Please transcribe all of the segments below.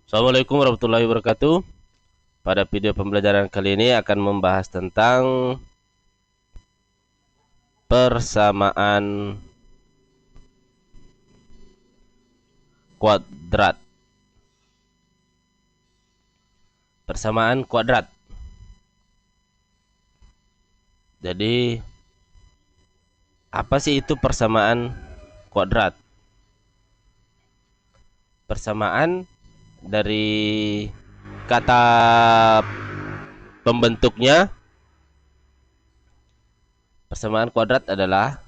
Assalamualaikum warahmatullahi wabarakatuh. Pada video pembelajaran kali ini akan membahas tentang persamaan kuadrat. Persamaan kuadrat. Jadi, apa sih itu persamaan kuadrat? Persamaan dari kata pembentuknya, persamaan kuadrat adalah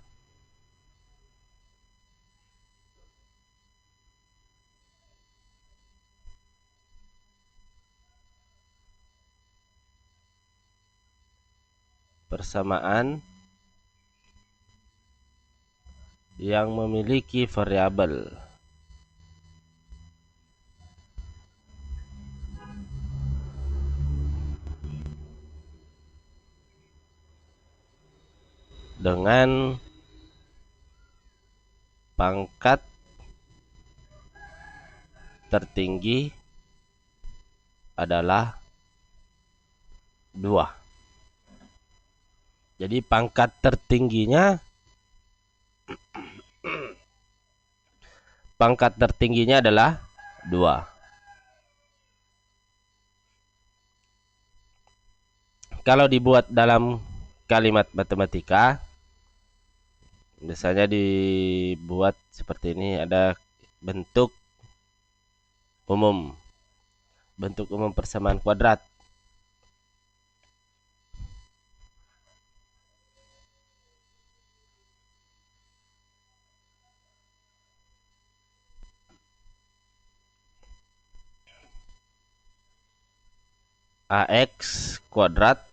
persamaan yang memiliki variabel dengan pangkat tertinggi adalah 2. Jadi pangkat tertingginya adalah 2. Kalau dibuat dalam kalimat matematika, biasanya dibuat seperti ini, ada bentuk umum. Bentuk umum persamaan kuadrat. AX kuadrat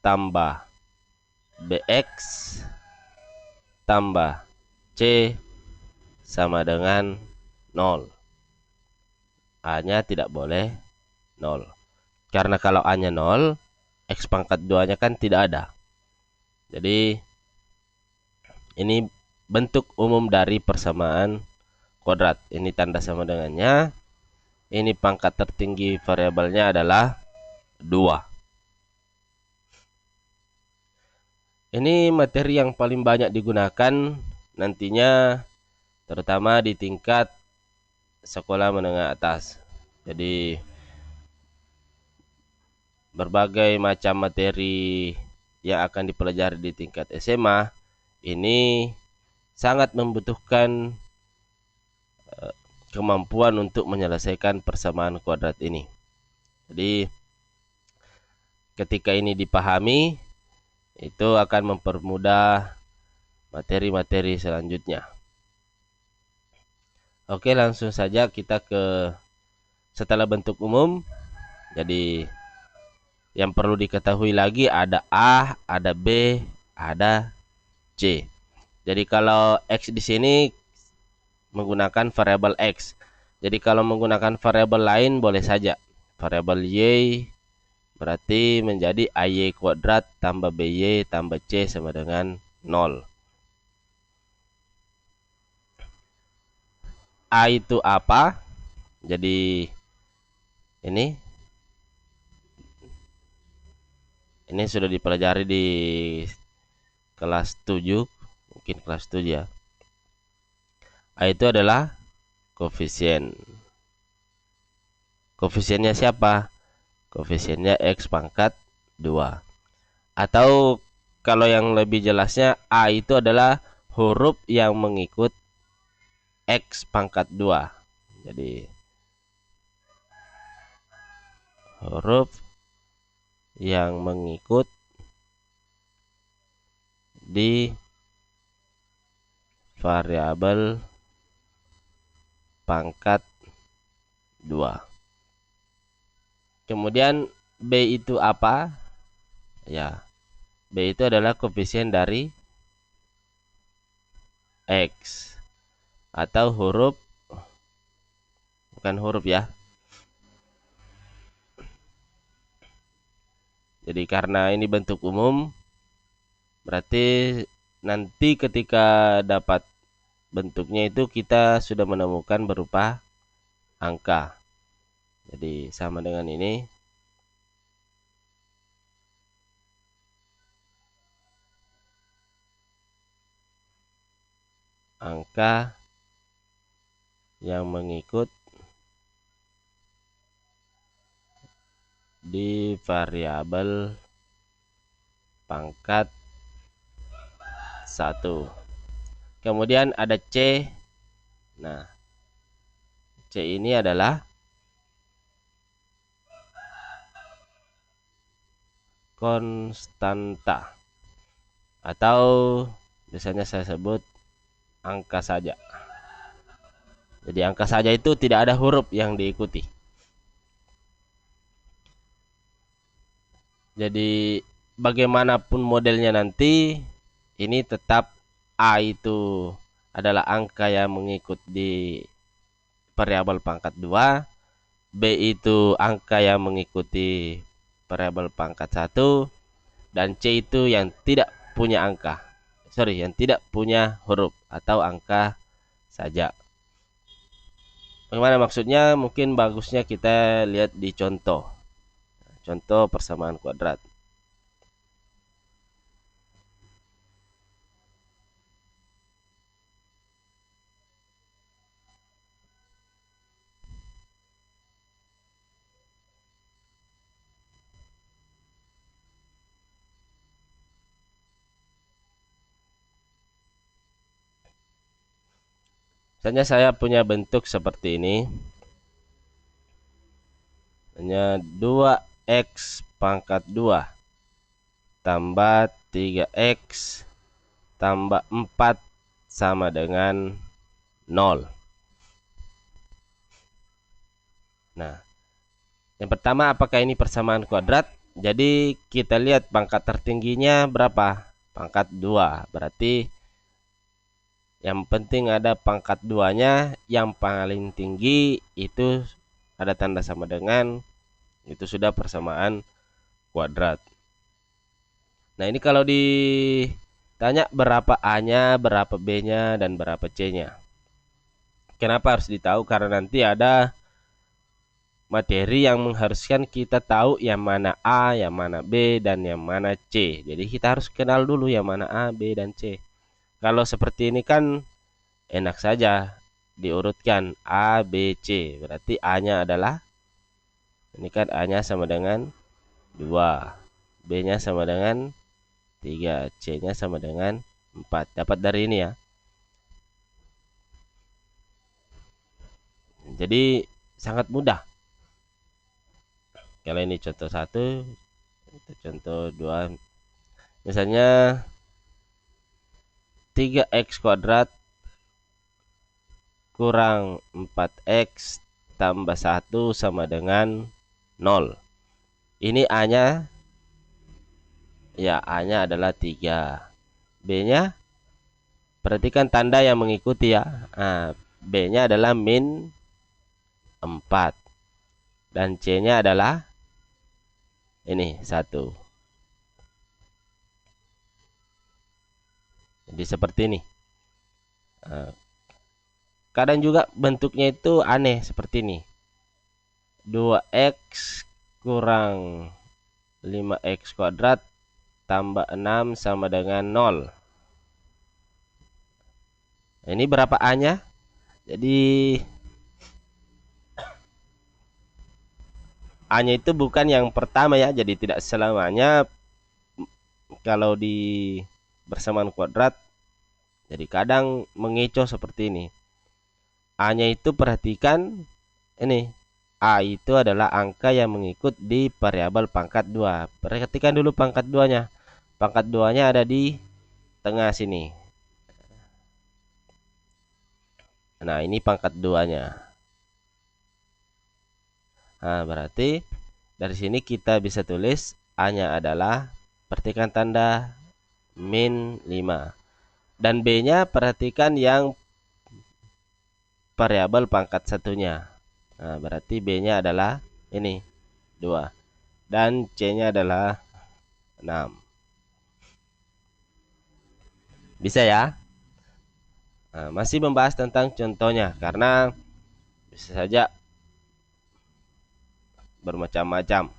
tambah BX tambah C sama dengan 0. A-nya tidak boleh 0. Karena kalau A-nya 0, X pangkat 2-nya kan tidak ada. Jadi, ini bentuk umum dari persamaan kuadrat. Ini tanda sama dengannya. Ini pangkat tertinggi variabelnya adalah 2. Ini materi yang paling banyak digunakan nantinya, terutama di tingkat sekolah menengah atas. Jadi, berbagai macam materi yang akan dipelajari di tingkat SMA ini sangat membutuhkan kemampuan untuk menyelesaikan persamaan kuadrat ini. Jadi, ketika ini dipahami, itu akan mempermudah materi-materi selanjutnya. Oke, langsung saja kita ke setelah bentuk umum. Jadi, yang perlu diketahui lagi ada A, ada B, ada C. Jadi kalau X di sini menggunakan variabel X. Jadi kalau menggunakan variabel lain boleh saja. Variabel Y berarti menjadi AY kuadrat tambah BY tambah C sama dengan 0. A itu apa? Jadi ini sudah dipelajari di kelas 7, mungkin kelas 7 ya. A itu adalah koefisien. Koefisiennya siapa? Koefisiennya X pangkat 2. Atau kalau yang lebih jelasnya, A itu adalah huruf yang mengikut X pangkat 2. Jadi, huruf yang mengikut di variabel pangkat 2. Kemudian B itu apa? Ya, B itu adalah koefisien dari X atau huruf, bukan huruf ya. Jadi karena ini bentuk umum, berarti nanti ketika dapat bentuknya itu kita sudah menemukan berupa angka. Jadi sama dengan ini. Angka yang mengikut di variabel pangkat 1. Kemudian ada C. Nah, C ini adalah konstanta atau biasanya saya sebut angka saja. Jadi angka saja itu tidak ada huruf yang diikuti. Jadi bagaimanapun modelnya nanti, ini tetap A itu adalah angka yang mengikut di variabel pangkat 2, B itu angka yang mengikuti variabel pangkat 1, dan C itu yang tidak punya angka. Yang tidak punya huruf atau angka saja. Bagaimana maksudnya? Mungkin bagusnya kita lihat di contoh. Contoh persamaan kuadrat. Misalnya saya punya bentuk seperti ini. Hanya 2x pangkat 2 tambah 3x tambah 4 sama dengan 0. Nah, yang pertama, apakah ini persamaan kuadrat? Jadi kita lihat pangkat tertingginya berapa? Pangkat 2. Berarti yang penting ada pangkat 2-nya, yang paling tinggi itu ada tanda sama dengan, itu sudah persamaan kuadrat. Nah, ini kalau ditanya berapa A-nya, berapa B-nya, dan berapa C-nya. Kenapa harus ditahu? Karena nanti ada materi yang mengharuskan kita tahu yang mana A, yang mana B, dan yang mana C. Jadi kita harus kenal dulu yang mana A, B, dan C. Kalau seperti ini kan enak saja diurutkan A, B, C. Berarti A-nya adalah, ini kan A-nya sama dengan 2, B-nya sama dengan 3, C-nya sama dengan 4. Dapat dari ini ya. Jadi sangat mudah. Kalau ini contoh 1, contoh 2. Misalnya 3x kuadrat kurang 4x tambah 1 sama dengan 0. Ini A-nya, ya A-nya adalah 3. B-nya, perhatikan tanda yang mengikuti ya. Nah, B-nya adalah min 4. Dan C-nya adalah ini 1. Jadi seperti ini. Kadang juga bentuknya itu aneh seperti ini. 2x kurang 5x kuadrat tambah 6 sama dengan 0. Ini berapa A-nya? Jadi A-nya itu bukan yang pertama ya. Jadi tidak selamanya kalau di bersamaan kuadrat. Jadi kadang mengecoh seperti ini. A-nya itu perhatikan ini. A itu adalah angka yang mengikut di variabel pangkat 2. Perhatikan dulu pangkat 2-nya. Pangkat 2-nya ada di tengah sini. Nah, ini pangkat 2-nya. Nah, berarti dari sini kita bisa tulis A-nya adalah, perhatikan tanda min 5. Dan B-nya perhatikan yang variabel pangkat 1-nya. Nah, berarti B-nya adalah ini 2. Dan C-nya adalah 6. Bisa ya? Nah, masih membahas tentang contohnya karena bisa saja bermacam-macam.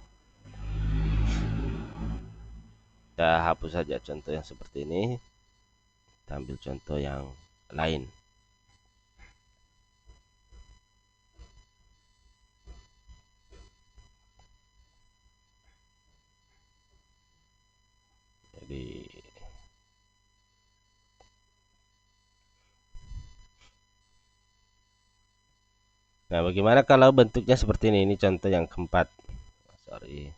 Kita hapus saja contoh yang seperti ini. Kita ambil contoh yang lain. Jadi nah, bagaimana kalau bentuknya seperti ini? Ini contoh yang keempat. Sorry.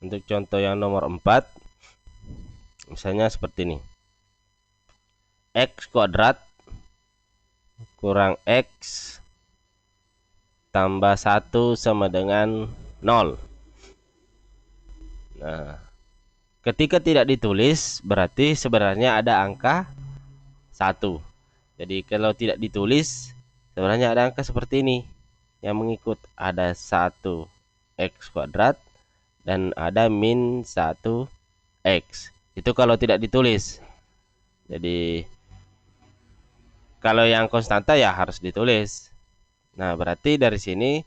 Untuk contoh yang nomor 4, misalnya seperti ini. X kuadrat kurang X tambah 1 sama dengan 0. Nah, ketika tidak ditulis berarti sebenarnya ada angka 1. Jadi kalau tidak ditulis sebenarnya ada angka seperti ini yang mengikut, ada 1 X kuadrat dan ada min 1 X. Itu kalau tidak ditulis. Jadi kalau yang konstanta ya harus ditulis. Nah, berarti dari sini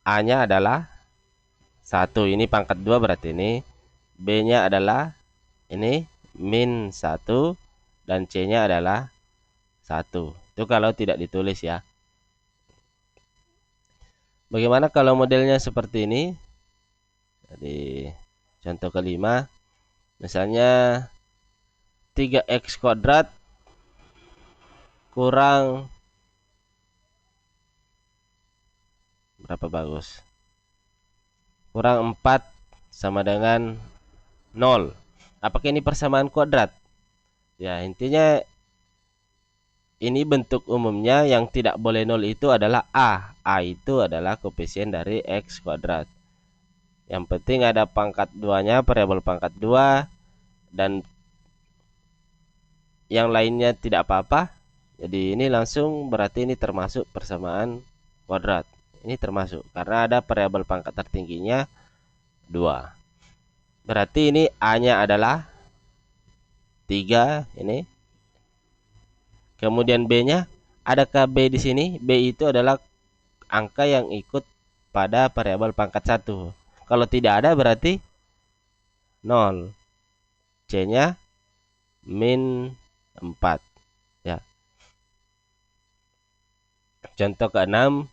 A-nya adalah 1. Ini pangkat 2 berarti ini. B-nya adalah ini min 1 dan C-nya adalah 1. Itu kalau tidak ditulis ya. Bagaimana kalau modelnya seperti ini? Jadi contoh kelima, misalnya 3x kuadrat kurang berapa bagus? Kurang 4 sama dengan 0. Apakah ini persamaan kuadrat? Ya, intinya ini bentuk umumnya yang tidak boleh 0 itu adalah A. A itu adalah koefisien dari X kuadrat. Yang penting ada pangkat 2-nya, variabel pangkat 2, dan yang lainnya tidak apa-apa. Jadi ini langsung berarti ini termasuk persamaan kuadrat. Ini termasuk karena ada variabel pangkat tertingginya 2. Berarti ini A-nya adalah 3 ini. Kemudian B-nya, adakah B di sini? B itu adalah angka yang ikut pada variabel pangkat 1. Kalau tidak ada berarti 0. C-nya min 4 ya. Contoh ke-6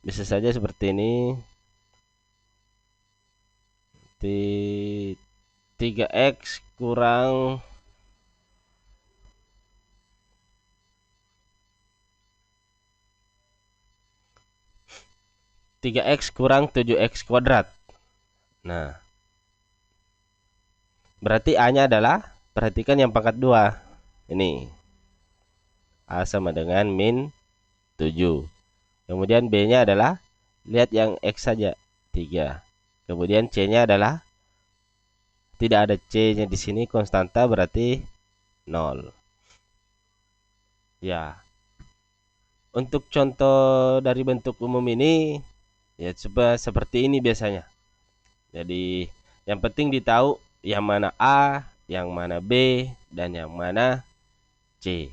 bisa saja seperti ini. 3x kurang 7x kuadrat. Nah, berarti A-nya adalah, perhatikan yang pangkat 2. Ini A sama dengan min 7. Kemudian B-nya adalah, lihat yang X saja, 3. Kemudian C-nya adalah, tidak ada C-nya di sini, konstanta berarti 0. Ya. Untuk contoh dari bentuk umum ini ya coba seperti ini biasanya. Jadi yang penting ditahu yang mana A, yang mana B, dan yang mana C.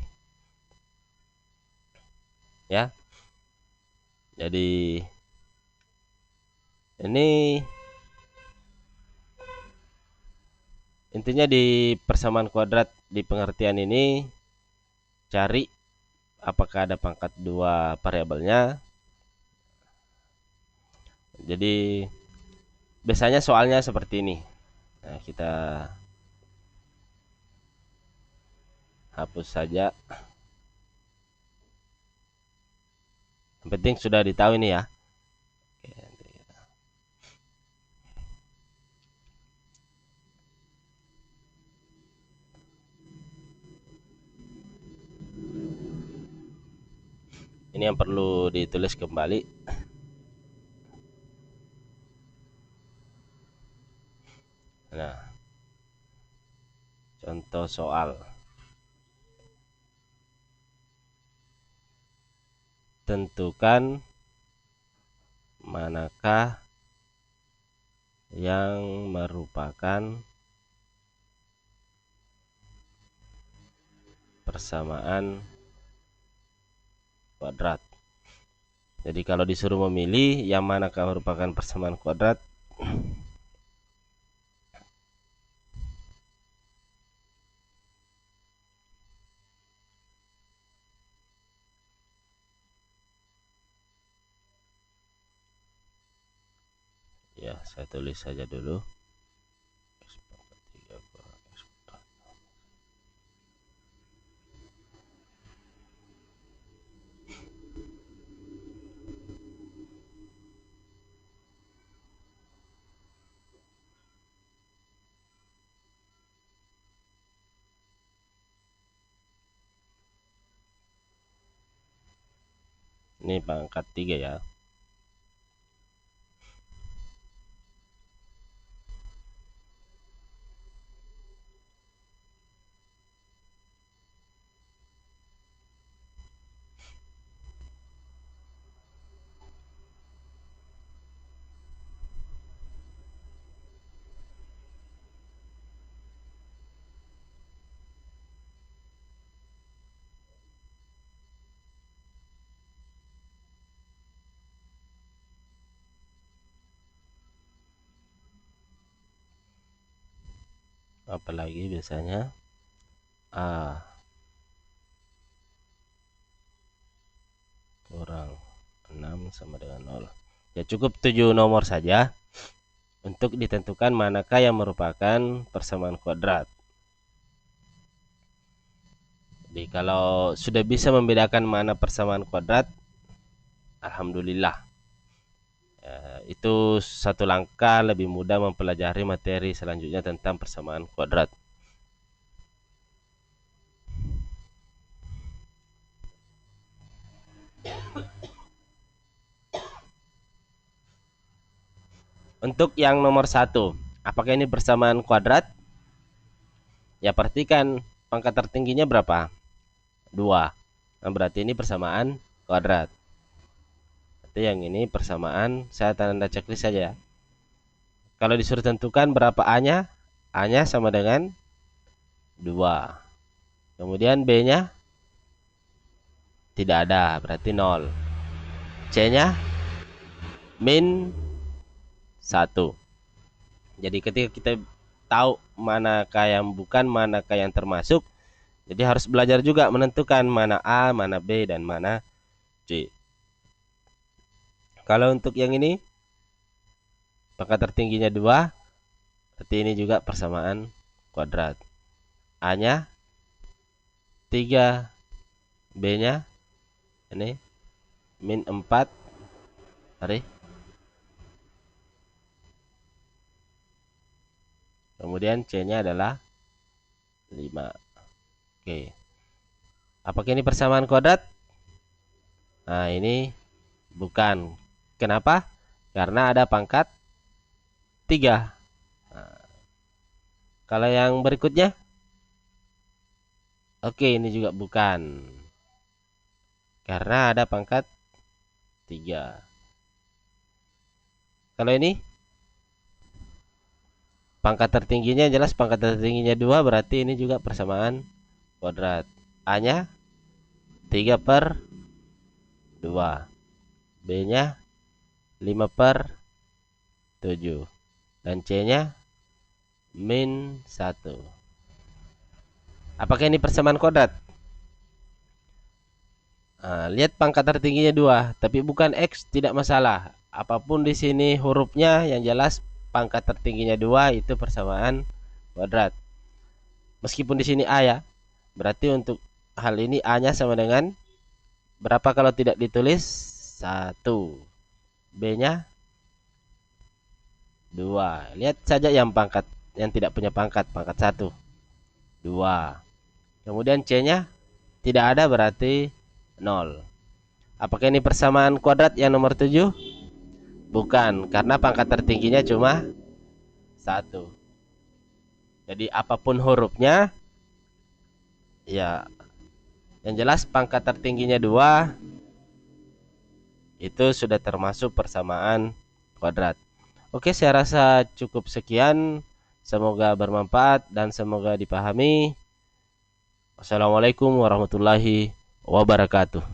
Ya. Jadi ini intinya di persamaan kuadrat di pengertian ini cari apakah ada pangkat 2 variabelnya. Jadi biasanya soalnya seperti ini. Nah, kita hapus saja. Yang penting sudah ditahu ini ya. Ini yang perlu ditulis kembali. Nah, contoh soal tentukan manakah yang merupakan persamaan kuadrat. Jadi kalau disuruh memilih yang manakah merupakan persamaan kuadrat, ya saya tulis saja dulu. Ini pangkat 3 ya. Apalagi biasanya A kurang 6 sama dengan 0. Ya cukup 7 nomor saja untuk ditentukan manakah yang merupakan persamaan kuadrat. Jadi kalau sudah bisa membedakan mana persamaan kuadrat, alhamdulillah. Itu satu langkah lebih mudah mempelajari materi selanjutnya tentang persamaan kuadrat. Untuk yang nomor 1, apakah ini persamaan kuadrat? Ya perhatikan pangkat tertingginya berapa? 2. Nah, berarti ini persamaan kuadrat. Berarti yang ini persamaan, saya tanda checklist saja. Kalau disuruh tentukan berapa A-nya? A-nya sama dengan 2. Kemudian B-nya tidak ada, berarti 0. C-nya min 1. Jadi ketika kita tahu manakah yang bukan, manakah yang termasuk, jadi harus belajar juga menentukan mana A, mana B, dan mana C. Kalau untuk yang ini pangkat tertingginya 2, berarti ini juga persamaan kuadrat. A-nya 3, B-nya ini min 4. Hari. Kemudian C-nya adalah 5. Oke. Apakah ini persamaan kuadrat? Nah, ini bukan. Kenapa? Karena ada pangkat 3. Nah, kalau yang berikutnya? Oke, ini juga bukan. Karena ada pangkat 3. Kalau ini? Pangkat tertingginya jelas pangkat tertingginya 2, berarti ini juga persamaan kuadrat. A-nya 3/2. B-nya 5/7. Dan C-nya min 1. Apakah ini persamaan kuadrat? Nah, lihat pangkat tertingginya 2, tapi bukan X, tidak masalah. Apapun di sini hurufnya, yang jelas pangkat tertingginya 2 itu persamaan kuadrat. Meskipun di sini A ya. Berarti untuk hal ini A-nya sama dengan berapa kalau tidak ditulis? 1. B-nya 2. Lihat saja yang pangkat, yang tidak punya pangkat 1. 2. Kemudian C-nya tidak ada, berarti 0. Apakah ini persamaan kuadrat yang nomor 7? Bukan, karena pangkat tertingginya cuma 1. Jadi apapun hurufnya, ya yang jelas pangkat tertingginya 2, itu sudah termasuk persamaan kuadrat. Oke, saya rasa cukup sekian. Semoga bermanfaat dan semoga dipahami. Wassalamualaikum warahmatullahi wabarakatuh.